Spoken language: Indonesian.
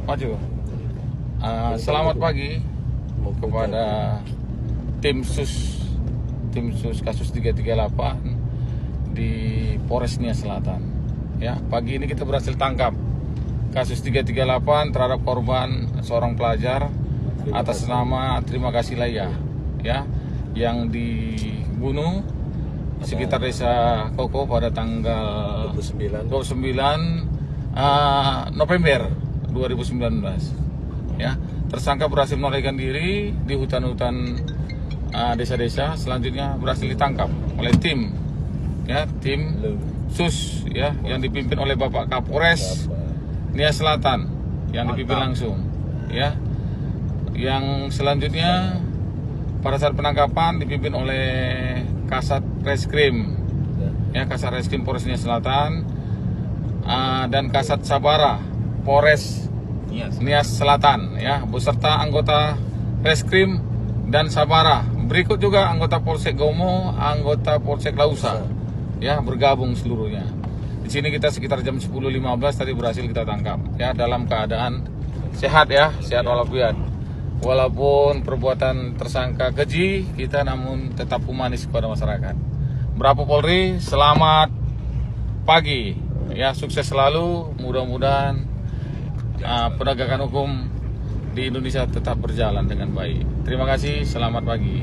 Maju. Selamat pagi kepada tim sus kasus 338 di Polres Nia Selatan. Ya, pagi ini kita berhasil tangkap kasus 338 terhadap korban seorang pelajar atas nama Terima Kasih Laya, ya, yang dibunuh sekitar desa Koko pada tanggal 29 November 2019. Ya, tersangka berhasil melarikan diri di hutan-hutan desa-desa. Selanjutnya berhasil ditangkap oleh tim, ya, tim sus, ya, yang dipimpin oleh Bapak Kapolres Nia Selatan, yang dipimpin langsung, ya. Yang selanjutnya pada saat penangkapan dipimpin oleh Kasat Reskrim, ya, Kasat Reskrim Polres Nia Selatan, dan Kasat Sabara Polres Nia Selatan, ya, beserta anggota Reskrim dan Sabara. Berikut juga anggota Polsek Gomo, anggota Polsek Lausa, ya, bergabung seluruhnya. Di sini kita sekitar jam 10.15 tadi berhasil kita tangkap, ya, dalam keadaan sehat, ya, sehat walafiat. Walaupun perbuatan tersangka keji, kita namun tetap humanis kepada masyarakat. Bravo Polri, selamat pagi, ya, sukses selalu. Mudah-mudahan penegakan hukum di Indonesia tetap berjalan dengan baik. Terima kasih, selamat pagi.